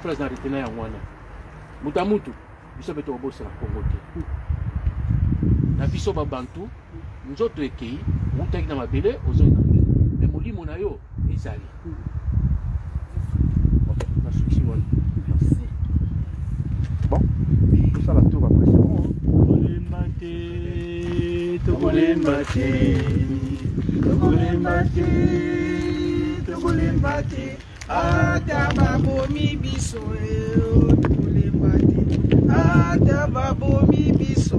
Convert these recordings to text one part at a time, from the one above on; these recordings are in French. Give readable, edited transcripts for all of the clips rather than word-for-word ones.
phrase na retena ya wana muta mutu biso beto obosa na Congo te na biso ba bantu nzoto ekei utaki na mabele ozonga mais molimo na yo ezali ok na succès wana merci bon tout ça la tour après c'est bon Tokolembate ataba bomi biso tokolembate ataba bomi biso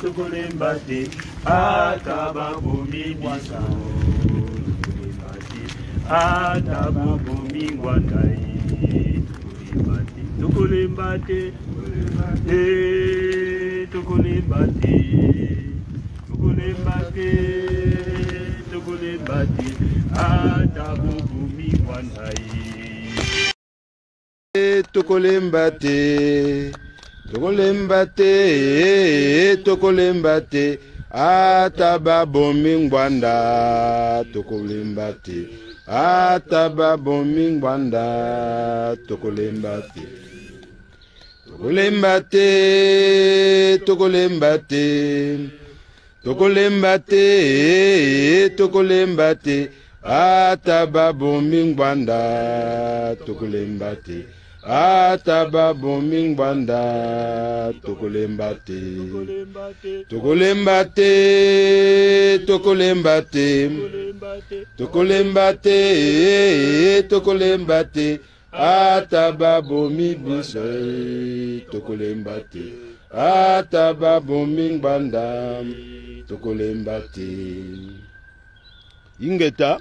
tokolembate ataba bomi biso ataba bomi ngwandai tokolembate ataba bomi ngwandai tokolembate ataba bomi ngwanda tokolembate ataba bomi ngwanda tokolembate ataba bomi ngwanda tokolembate ataba bomi ngwanda tokolembate ataba bomi biso tokolembate ataba bomi ngwanda tokolembate ingeta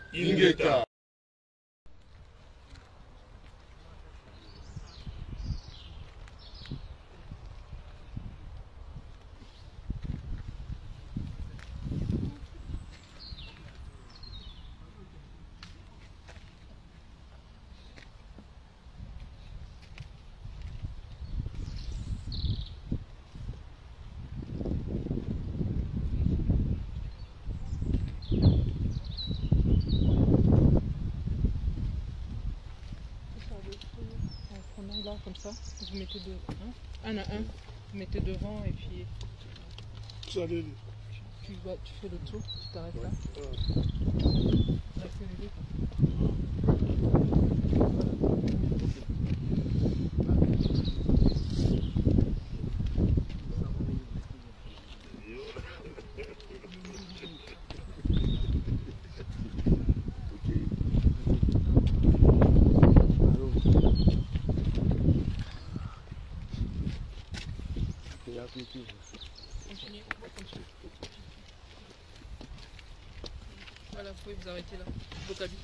Là, comme ça, vous mettez un à un, vous mettez devant et puis tu fais le tour, tu t'arrêtes là. Voilà, vous pouvez vous arrêter là, votre habit.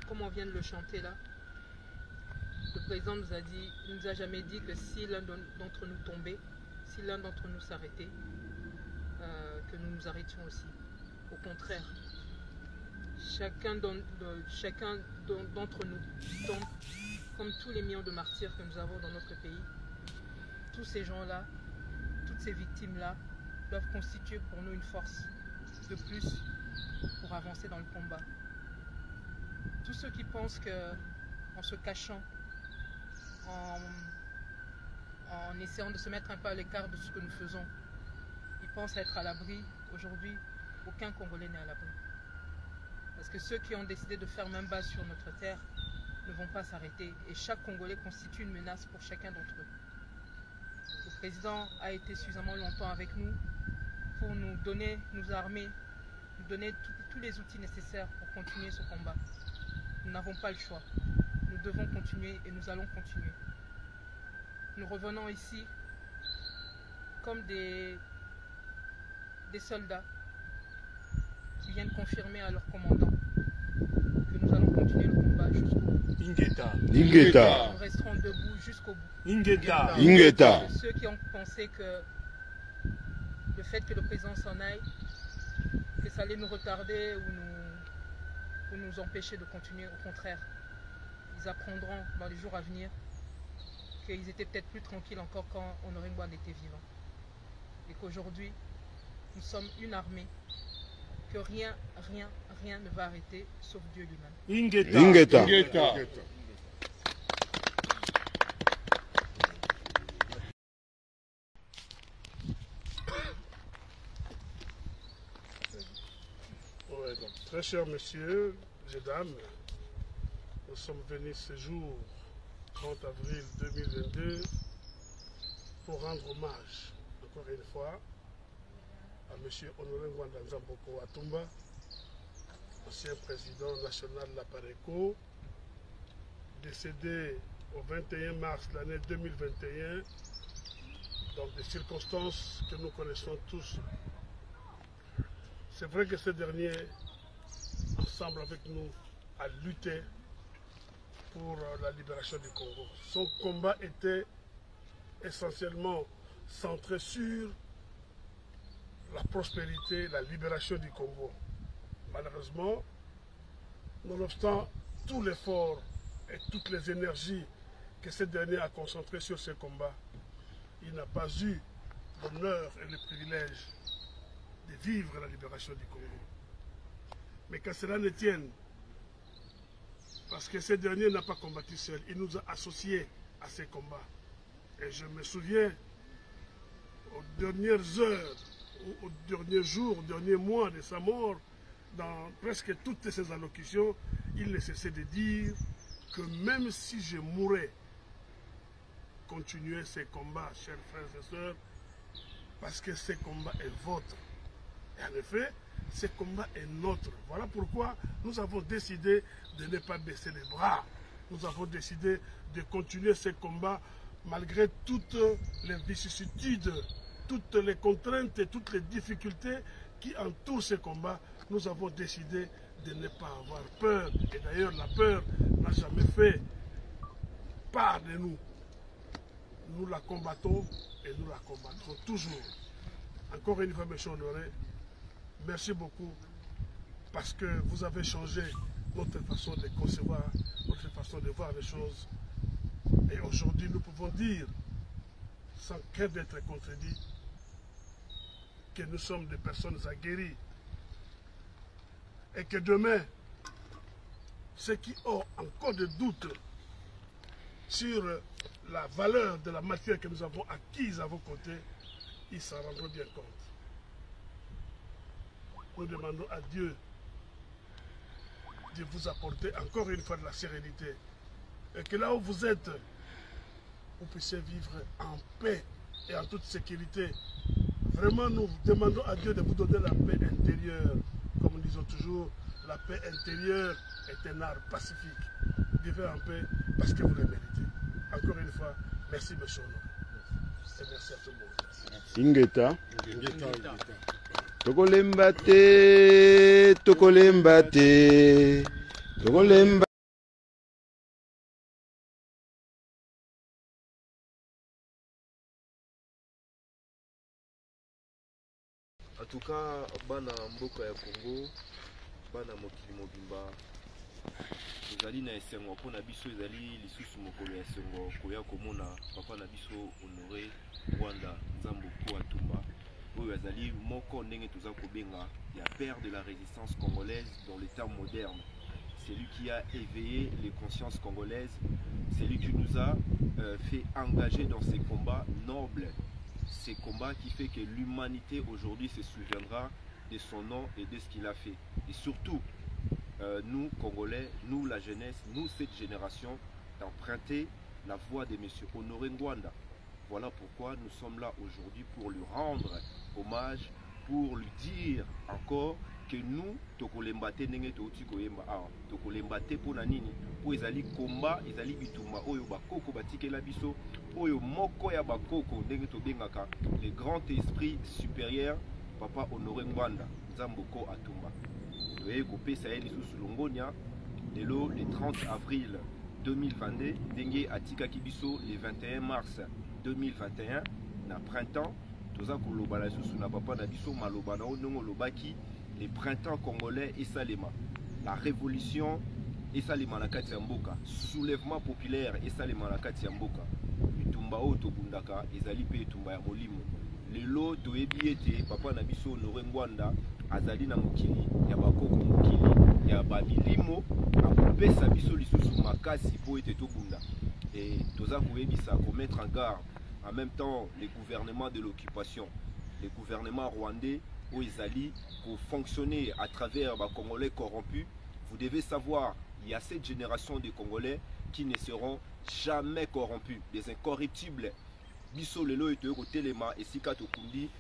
Comme on vient de le chanter là, le président nous a jamais dit que si l'un d'entre nous tombait, si l'un d'entre nous s'arrêtait, que nous nous arrêtions aussi. Au contraire, chacun d'entre nous tombe comme tous les millions de martyrs que nous avons dans notre pays. Tous ces gens-là, toutes ces victimes-là doivent constituer pour nous une force de plus pour avancer dans le combat. Tous ceux qui pensent qu'en se cachant, en essayant de se mettre un peu à l'écart de ce que nous faisons, ils pensent être à l'abri. Aujourd'hui, aucun Congolais n'est à l'abri. Parce que ceux qui ont décidé de faire main basse sur notre terre ne vont pas s'arrêter. Et chaque Congolais constitue une menace pour chacun d'entre eux. Le président a été suffisamment longtemps avec nous pour nous donner, nous armer, nous donner tous les outils nécessaires pour continuer ce combat. Nous n'avons pas le choix. Nous devons continuer et nous allons continuer. Nous revenons ici comme des soldats qui viennent confirmer à leur commandant que nous allons continuer le combat jusqu'au bout. Ingeta. Ingeta. Nous resterons debout jusqu'au bout. Ingeta. Ingeta. Ceux qui ont pensé que le fait que le président s'en aille, que ça allait nous retarder ou nous empêcher de continuer, au contraire, ils apprendront dans les jours à venir qu'ils étaient peut-être plus tranquilles encore quand Honoré Ngouande était vivant. Et qu'aujourd'hui, nous sommes une armée que rien ne va arrêter, sauf Dieu lui-même. Ingeta. Ingeta. Ouais, donc, très chers messieurs et dames, nous sommes venus ce jour, 30 avril 2022, pour rendre hommage, encore une fois, à M. Honoré Ngouande Nzamboko Watumba, ancien président national de la Pareco, décédé au 21 mars de l'année 2021, dans des circonstances que nous connaissons tous. C'est vrai que ce dernier, ensemble avec nous, a lutté pour la libération du Congo. Son combat était essentiellement centré sur la prospérité, la libération du Congo. Malheureusement, nonobstant tout l'effort et toutes les énergies que ce dernier a concentrées sur ce combat, il n'a pas eu l'honneur et le privilège de vivre la libération du Congo. Mais qu'à cela ne tienne, parce que ce dernier n'a pas combattu seul, il nous a associés à ces combats. Et je me souviens, aux dernières heures, aux derniers jours, aux derniers mois de sa mort, dans presque toutes ses allocutions, il ne cessait de dire que même si je mourais, continuez ces combats, chers frères et sœurs, parce que ce combat est vôtre. Et en effet, ce combat est nôtre. Voilà pourquoi nous avons décidé de ne pas baisser les bras. Nous avons décidé de continuer ce combat malgré toutes les vicissitudes, toutes les contraintes et toutes les difficultés qui entourent ce combat. Nous avons décidé de ne pas avoir peur. Et d'ailleurs, la peur n'a jamais fait part de nous. Nous la combattons et nous la combattrons toujours. Encore une fois, M. Honoré, merci beaucoup parce que vous avez changé notre façon de concevoir, notre façon de voir les choses. Et aujourd'hui, nous pouvons dire, sans crainte d'être contredits, que nous sommes des personnes aguerries. Et que demain, ceux qui ont encore des doutes sur la valeur de la matière que nous avons acquise à vos côtés, ils s'en rendront bien compte. Nous demandons à Dieu de vous apporter encore une fois de la sérénité. Et que là où vous êtes, vous puissiez vivre en paix et en toute sécurité. Vraiment, nous demandons à Dieu de vous donner la paix intérieure. Comme nous disons toujours, la paix intérieure est un art pacifique. Vivez en paix parce que vous le méritez. Encore une fois, merci M. Honoré. Et merci à tout le monde. Ingeta. Tokolemba te, tokolemba te, tokolemba. En tout cas, bana mboka ya Congo, bana mokili mobimba, tozali na esengo mpona biso ezali lisusu mokolo ya esengo koya komona papa na biso Honoré Ngwanda Nzambuko Atumba oyo azali moko ndenge toza kobenga ya père de la résistance congolaise dans le temps moderne. C'est lui qui a éveillé les consciences congolaises, c'est lui qui nous a fait engager dans ces combats nobles, ces combats qui fait que l'humanité aujourd'hui se souviendra de son nom et de ce qu'il a fait. Et surtout, nous Congolais, nous la jeunesse, nous cette génération, d'emprunter la voix de M. Honoré Ngwanda. Voilà pourquoi nous sommes là aujourd'hui pour lui rendre hommage, pour lui dire encore que nous, tokolembate nenge touti koyemba awa, tokolembate pona nini, po ezali komba, ezali bitumba oyo bakoko batikela biso, oyo moko ya bakoko ndenge tobengaka le grand esprit supérieur papa Honoré Ngwanda Nzambuko Atumba. Toye kopesa ye lisusu longonia lelo le 30 avril 2022 ndenge atikaki biso le 21 mars 2021 na printemps toza koloba la lisusu na papa na biso maloba na onongo lobaki le printemps congolais et Salema, la révolution et Salema na kati ya mboka, soulèvement populaire et Salema na kati ya mboka, bitumba o tobundaka ezali pe tumba ya molimo. Lelo toyebi ete papa na biso Honoré Ngwanda azali na mokili ya bakoko mokili ya babilimo akopesa biso lisusu makasi po ete tobunda. Et toza koyebisa ko mettre en garde en même temps les gouvernements de l'occupation, les gouvernements rwandais où ils allaient pour fonctionner à travers les Congolais corrompus. Vous devez savoir, il y a cette génération de Congolais qui ne seront jamais corrompus, des incorruptibles. Biso lelo etoyo kotelema esika tokundi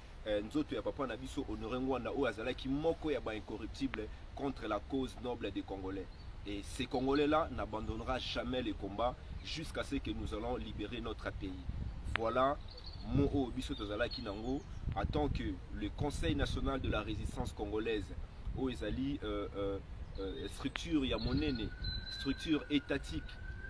nzoto ya papa na biso Honoré Ngwanda o azalaki moko ya ba incorruptible contre la cause noble des Congolais. Et ces Congolais-là n'abandonnera jamais les combats jusqu'à ce que nous allons libérer notre pays. Voilà mon biso tozalaki nango en tant que le Conseil national de la résistance congolaise au ezali structure ya monene, structure étatique,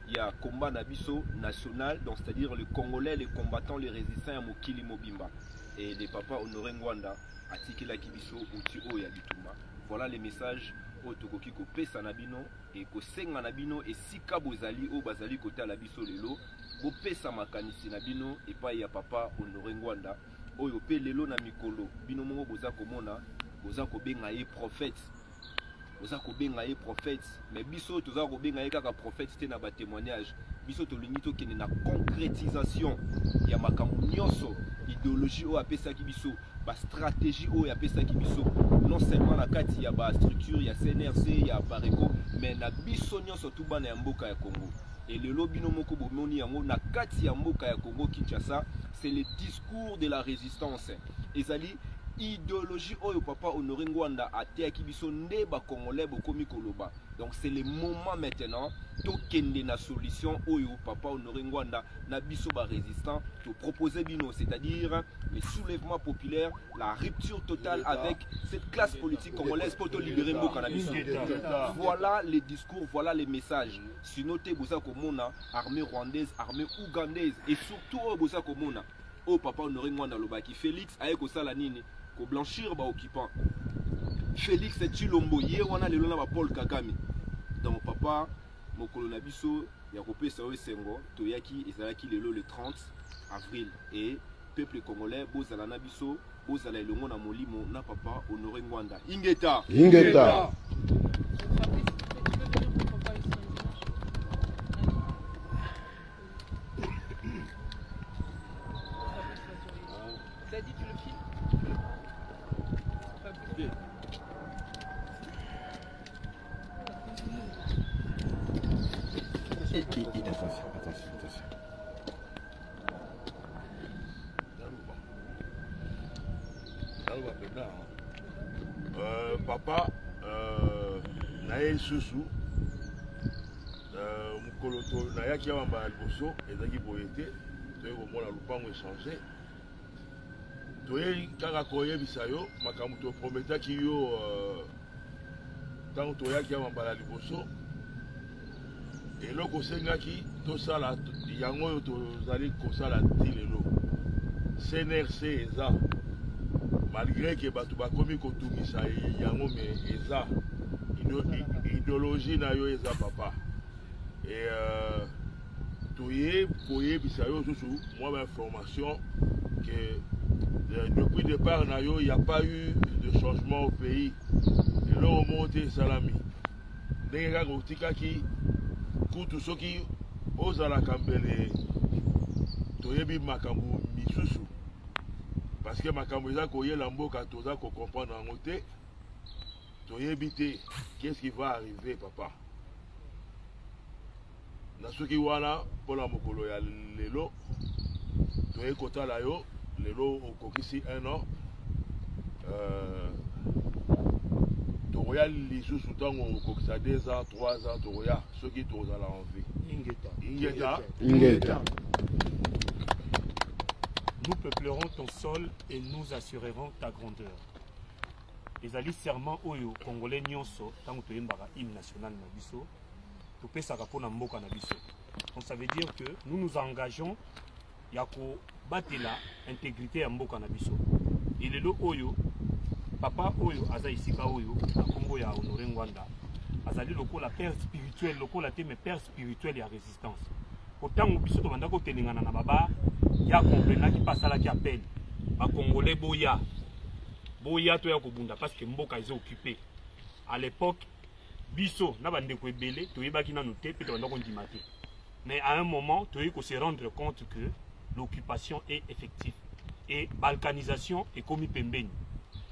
il y a combat nabiso national, donc c'est-à-dire le Congolais, les combattants, les résistants à Mokili Mobimba et les papas Honoré Ngwanda atikela kibiso uti o ya bitumba. Voilà les messages au tokoki ko pesa nabino et ko senga nabino et sika bozali o bazali kota la biso lelo bo pesa makanisi nabino et pa ya papa Honoré Ngwanda oyo pe lelo na mikolo bino mongo boza komona boza ko benga ye prophète. Boza ko benga ye prophète, mais biso toza ko benga ye kaka prophète te na ba témoignage. Biso to lingi to kene na concrétisation ya makambo nyonso idéologie o apesa ki biso ba stratégie o ya pesa ki biso non seulement na kati ya ba structure ya CNRC ya Bareko mais na biso nyonso tout bana ya mboka ya Congo. Et le lobby no moko bomoni yango na kati ya mboka ya Congo Kinshasa, c'est le discours de la résistance. Ezali idéologie oyo papa Honoré Ngwanda ateaki biso nde ba Congolais bokomi koloba. Donc c'est le moment maintenant to kende na solution oyo papa Honoré Ngwanda na biso ba résistant to proposer bino, c'est-à-dire le soulèvement populaire, la rupture totale avec cette classe politique congolaise pour te libérer mboka na biso. Voilà les discours, voilà les messages. Sinon te boza komona armée rwandaise, armée ougandaise et surtout boza komona o papa Honoré Ngwanda lobaki Félix aye ko sala nini ko blanchir ba occupant. Félix Tshilombo ye wana lelo na ba Paul Kagame. Donc papa mokolo na biso ya kopesa o esengo toyaki ezalaki lelo le 30 avril et peuple congolais bozala na biso bozala elongo na molimo na papa Honoré Ngwanda. Ingeta Ingeta papa naye susu mukoloto nayaki ya bamba liboso ezaki boye te toye komona lupango échange toye kaka koyebisa yo makambo toprometaki yo ntango toyaki ya bambala liboso eloko osengaki tosala yango oyo tozali kosala ti lelo CNRC eza malgré que bato bakomi kotungisa yango mais eza idéologie na yo eza papa et koyebisa yo susu moi information que depuis le départ na yo il n'y a pas eu de changement au pays et là au monte salami ndenge kaka otikaki kutu soki ozalaka mbele toyebi makambo misusu parce que makambo eza koyela mboka toza comprendre yango te toyebi te qu'est-ce qui va arriver papa na soki wana mpona mokolo ya lelo toyei kotala yo lelo okokisi 1 an tokoya lisusu ntango okokisa 2 ans 3 ans tokoya soki tokozala en vie ingeta. Nous peuplerons ton sol et nous assurerons ta grandeur. Ezali serment oyo congolais nyonso tango toyembaka hymne national na biso topesaka mpona mboka na biso. Donc ça veut dire que nous nous engageons ya ko batela intégrité ya mboka na biso. Et lelo oyo papa oyo aza isika oyo na kombo ya Honoré Ngwanda azali lokola père spirituel lokola te mais père spirituel ya résistance. Autant biso to banda ko telingana na baba ya comprendre qui passe la qui appelle ba congolais boya to ya kobunda parce que mboka est occupé à l'époque biso na bande ko ebele to yebaki na noté pe to banda ko ndimate mais à un moment to yeko se rendre compte que l'occupation est effective et balkanisation est commis pembeni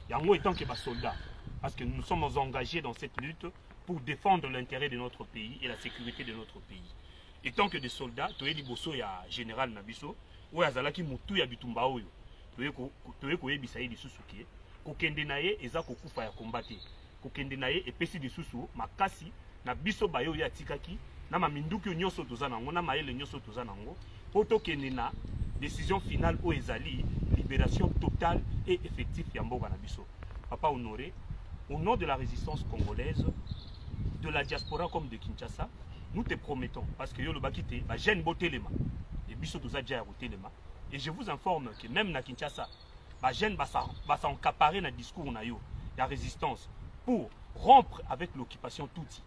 yango étant que ba soldats parce que nous sommes engagés dans cette lutte pour défendre l'intérêt de notre pays et la sécurité de notre pays. Étant que des soldats, tu es liboso ya général Nabiso, ou azalaki mutu ya bitumba oyo. Tu es koyebisa ye lisusu ke, kokende na ye eza kokufa ya kombate. Kokende na ye epesi lisusu makasi na biso bayo ya tikaki na maminduki nyonso toza nango na mayele nyonso toza nango po tokende na décision finale o ezali libération totale et effective ya mboka na biso. Papa Honoré, au nom de la résistance congolaise, de la diaspora comme de Kinshasa, nous te promettons, parce que yo le bakite, ba jeune botelema, et biso toza déjà botelema, et je vous informe que même na Kinshasa, ba jeune va s'encaparer na discours na yo, la résistance, pour rompre avec l'occupation Tutsi.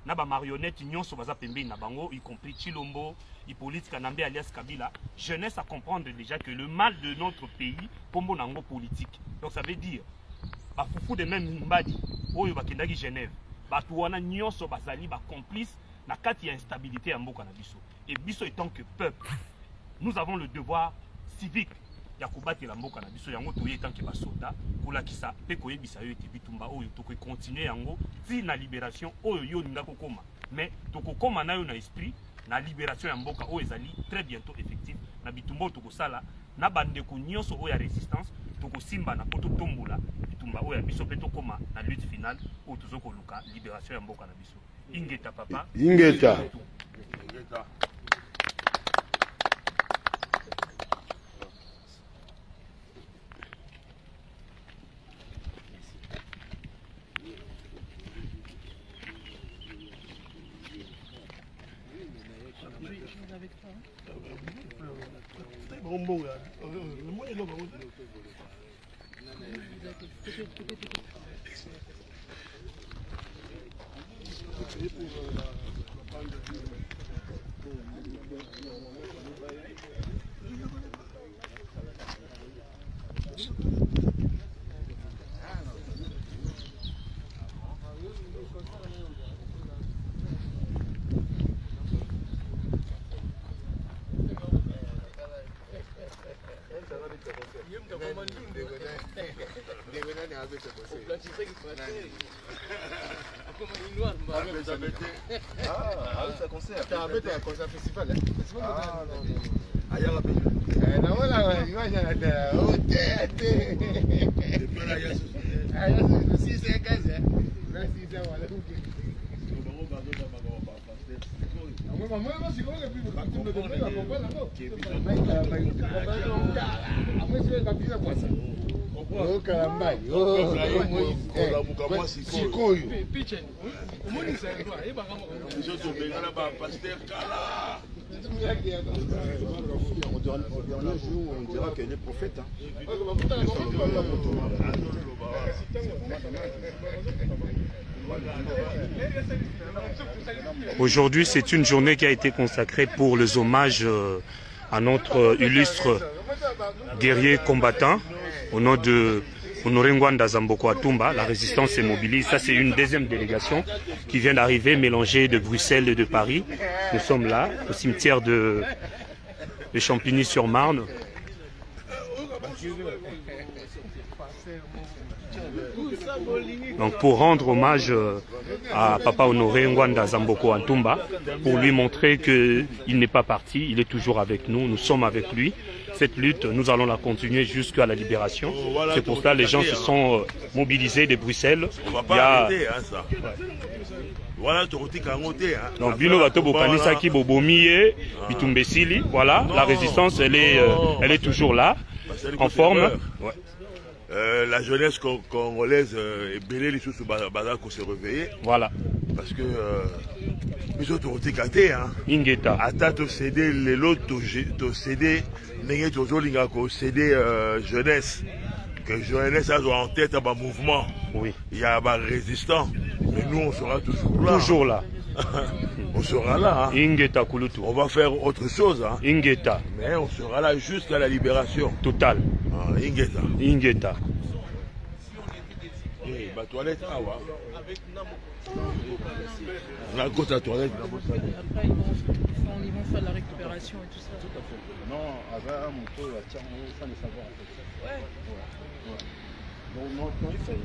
Na ba marionnette nyonso baza pembe na bango, y compris Chilombo, Hippolyte Kanambe alias Kabila, jeunesse à comprendre déjà que le mal de notre pays, comme nango politique. Donc ça veut dire, ba foufou de même Mbadi, oyo bakendaki Genève, ba tuwana nyonso bazali ba complice na kati ya instabilité ya mboka na biso. Et biso étant que peuple, nous avons le devoir civique ya kobatela mboka na biso yango toye étant que ba soldat kolakisa pe koyebisa yo ete bitumba oyo toko continuer yango ti na libération oyo yo ninga kokoma mais toko koma na yo na esprit na libération ya mboka oyo ezali très bientôt effectif na bitumba toko sala na bandeko nyonso oyo ya résistance toko simba na poto tombola bitumba oyo ya biso pe tokoma na lutte finale oyo tozoko luka libération ya mboka na biso. Ingeta papa. Ingeta. Au dernier jour, on dira qu'elle est prophète. Aujourd'hui, c'est une journée qui a été consacrée pour les hommages à notre illustre guerrier combattant au nom de Honoré Ngwanda Zamboko Atumba. La résistance se mobilise. Ça, c'est une deuxième délégation qui vient d'arriver, mélangée de Bruxelles et de Paris. Nous sommes là, au cimetière de Champigny-sur-Marne. Donc pour rendre hommage à Papa Honoré Ngwanda Zamboko Atumba, pour lui montrer qu'il n'est pas parti, il est toujours avec nous, nous sommes avec lui. Cette lutte, nous allons la continuer jusqu'à la libération. C'est pour ça que les gens se sont mobilisés de Bruxelles. On va pas arrêter, hein, ça. Voilà, donc Bino Batobo Kanisaki Bobomiye, Bitumbesili, voilà, la résistance elle est toujours là, en forme. Ouais. La jeunesse congolaise est belle, les choses qu'on s'est réveillé. Voilà. Parce que nous autres hein. Ingeta. Ata to cédé les lots to cédé n'engé to zolinga ko cédé jeunesse. Que jeunesse a en tête un mouvement. Oui. Il y a un résistant. Mais nous on sera toujours là. Toujours là. On sera là. Hein. Ingeta Kulutu. On va faire autre chose. Hein. Ingeta. Mais on sera là jusqu'à la libération. Total. Ah, Ingeta. Ingeta. Et ma toilette, ah ouais. La côte à toilette. Après, ils vont faire la récupération et tout ça. Tout à fait. Non, avec un moto, sans le savoir en fait. Ouais. Donc, non, il fait.